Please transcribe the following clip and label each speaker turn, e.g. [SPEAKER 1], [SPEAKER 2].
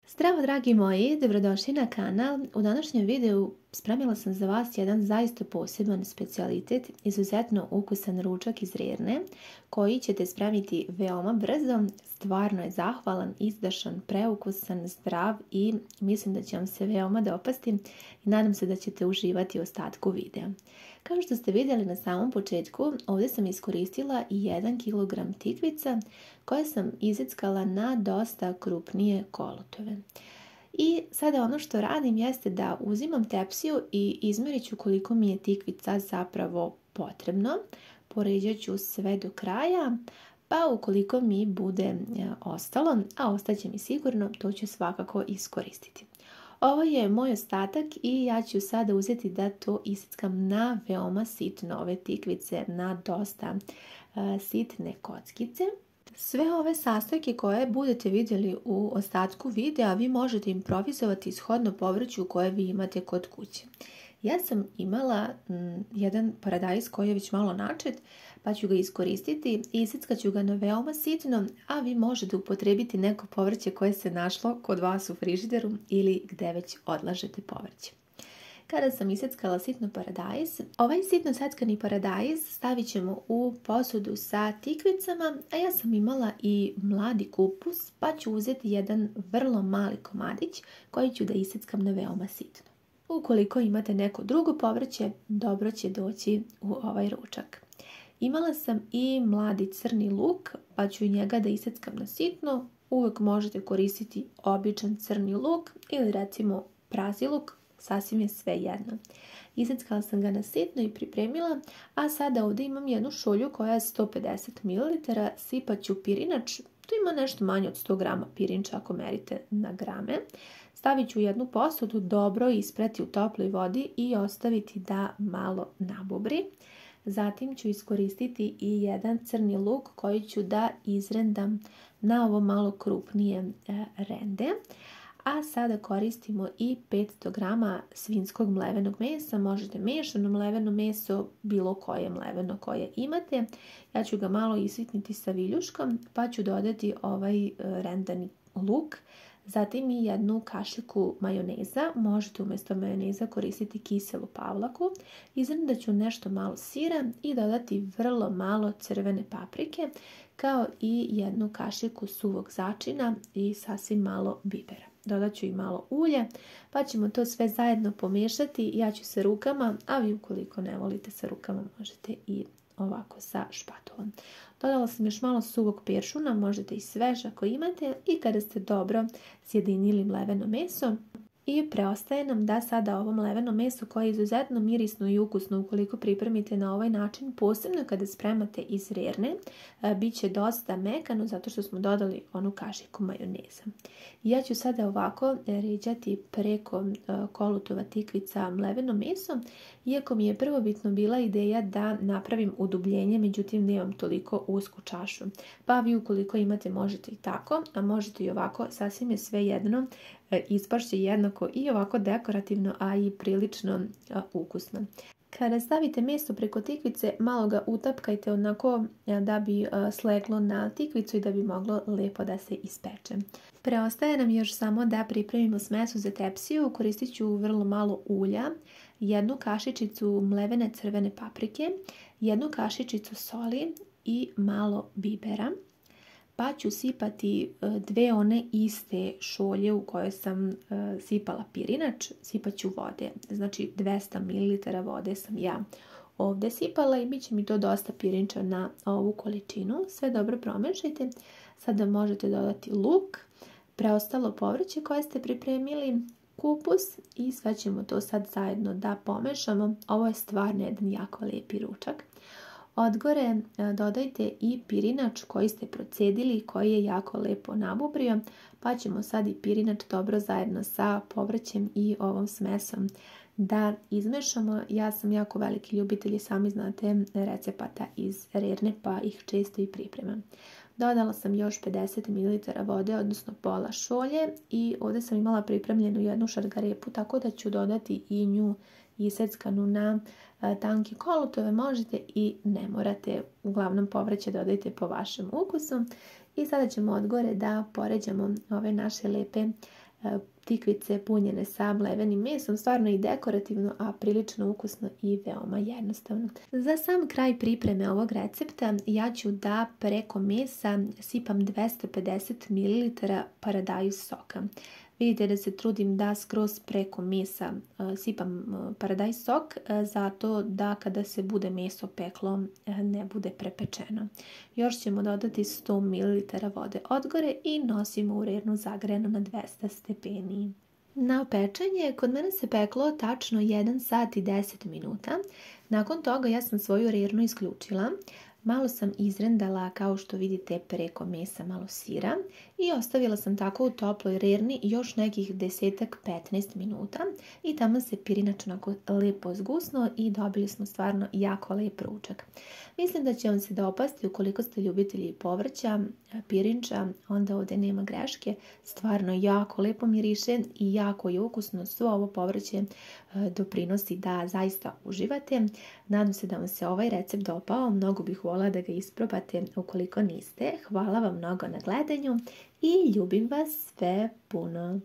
[SPEAKER 1] Zdravo dragi moji, dobrodošli na kanal. U današnjem videu spremila sam za vas jedan zaista poseban specijalitet, izuzetno ukusan ručak iz rerne, koji ćete spremiti veoma brzo. Stvarno je zahvalan, izdašan, preukusan, zdrav i mislim da će vam se veoma dopasti i nadam se da ćete uživati u ostatku videa. Kao što ste vidjeli na samom početku, ovdje sam iskoristila 1 kg tikvica koje sam izeckala na dosta krupnije kolutove. I sada ono što radim jeste da uzimam tepsiju i izmerit ću koliko mi je tikvica zapravo potrebno. Poređat ću sve do kraja, pa ukoliko mi bude ostalo, a ostaće mi sigurno, to ću svakako iskoristiti. Ovo je moj ostatak i ja ću sada uzeti da to iseckam na veoma sitno, ove tikvice na dosta sitne kockice. Sve ove sastojke koje budete vidjeli u ostatku videa vi možete improvizovati shodno povrću koje vi imate kod kuće. Ja sam imala jedan paradajz koji je već malo načet, pa ću ga iskoristiti i iseckat ću ga na veoma sitno, a vi možete upotrijebiti neko povrće koje se našlo kod vas u frižideru ili gdje već odlažete povrće. Kada sam iseckala sitno paradajz, ovaj sitno seckani paradajz stavit ćemo u posudu sa tikvicama, a ja sam imala i mladi kupus, pa ću uzeti jedan vrlo mali komadić koji ću da iseckam na veoma sitno. Ukoliko imate neko drugo povrće, dobro će doći u ovaj ručak. Imala sam i mladi crni luk, pa ću njega da iseckam na sitno. Uvijek možete koristiti običan crni luk ili recimo prazi luk, sasvim je sve jedno. Iseckala sam ga na sitno i pripremila, a sada ovdje imam jednu šolju koja je 150 ml, sipat ću pirinač, tu ima nešto manje od 100 g pirinča ako merite na grame. Stavit ću u jednu posudu, dobro isprati u toploj vodi i ostaviti da malo nabubri. Zatim ću iskoristiti i jedan crni luk koji ću da izrendam na ovo malo krupnije rende. A sada koristimo i 500 g svinjskog mlevenog mesa, možete mešano mleveno meso, bilo koje mleveno koje imate. Ja ću ga malo isitniti sa viljuškom, pa ću dodati ovaj rendani luk. Zatim i jednu kašiku majoneza, možete umjesto majoneza koristiti kiselu pavlaku. Izrendat ću nešto malo sira i dodati vrlo malo crvene paprike, kao i jednu kašiku suvog začina i sasvim malo bibera. Dodat ću i malo ulje, pa ćemo to sve zajedno pomiješati. Ja ću sa rukama, a vi ukoliko ne volite sa rukama možete i ovako sa špatulom. Dodala sam još malo suvog peršuna, možete i svež ako imate, i kada ste dobro sjedinili mleveno meso. I preostaje nam da sada ovo mleveno meso koje je izuzetno mirisno i ukusno ukoliko pripremite na ovaj način, posebno kada spremate iz rerne, bit će dosta mekano zato što smo dodali onu kašiku majoneza. Ja ću sada ovako ređati preko kolutova tikvica mleveno meso, iako mi je prvobitno bila ideja da napravim udubljenje, međutim nemam toliko usku čašu. Pa vi ukoliko imate možete i tako, a možete i ovako, sasvim je sve jedno. Ispašće jednako i ovako dekorativno, a i prilično ukusno. Kada stavite meso preko tikvice, malo ga utapkajte onako da bi sleglo na tikvicu i da bi moglo lepo da se ispeče. Preostaje nam još samo da pripremimo smesu za tepsiju. Koristit ću vrlo malo ulja, jednu kašičicu mlevene crvene paprike, jednu kašičicu soli i malo bibera. Pa ću sipati dve one iste šolje u koje sam sipala pirinač, sipat ću vode. Znači 200 ml vode sam ja ovdje sipala i bit će mi to dosta pirinča na ovu količinu. Sve dobro promešajte. Sada možete dodati luk, preostalo povrće koje ste pripremili, kupus i sve ćemo to sad zajedno da pomešamo. Ovo je stvarno jedan jako lijepi ručak. Odgore dodajte i pirinač koji ste procedili, koji je jako lepo nabubrio, pa ćemo sad i pirinač dobro zajedno sa povrćem i ovom smesom da izmešamo. Ja sam jako veliki ljubitelj, sami znate, recepata iz rerne, pa ih često i pripremam. Dodala sam još 50 ml vode, odnosno pola šolje, i ovdje sam imala pripremljenu jednu šargarepu, tako da ću dodati i nju iseckanu na tanke kolutove. Možete i ne morate, uglavnom povrće dodajte po vašem ukusu. I sada ćemo odgore da poređamo ove naše lepe tikvice punjene sa mlevenim mesom, stvarno i dekorativno, a prilično ukusno i veoma jednostavno. Za sam kraj pripreme ovog recepta ja ću da preko mesa sipam 250 ml paradajz soka. Vidite da se trudim da skroz preko mesa sipam paradajz sok, zato da kada se bude meso peklo ne bude prepečeno. Još ćemo dodati 100 ml vode odgore i nosimo u rernu zagrejanu na 200 stepeni. Na pečenje kod mene se peklo tačno 1 sat i 10 minuta. Nakon toga ja sam svoju rernu isključila. Malo sam izrendala, kao što vidite, preko mesa malo sira i ostavila sam tako u toploj rerni još nekih 10-15 minuta i tamo se pirinač onako lepo zgusnuo i dobili smo stvarno jako lep ručak. Mislim da će vam se dopasti ukoliko ste ljubitelji povrća, pirinča, onda ovdje nema greške. Stvarno jako lepo miriše i jako je ukusno. Svo ovo povrće doprinosi da zaista uživate. Nadam se da vam se ovaj recept dopao. Mnogo bih voljela da ga isprobate ukoliko niste. Hvala vam mnogo na gledanju i ljubim vas sve puno.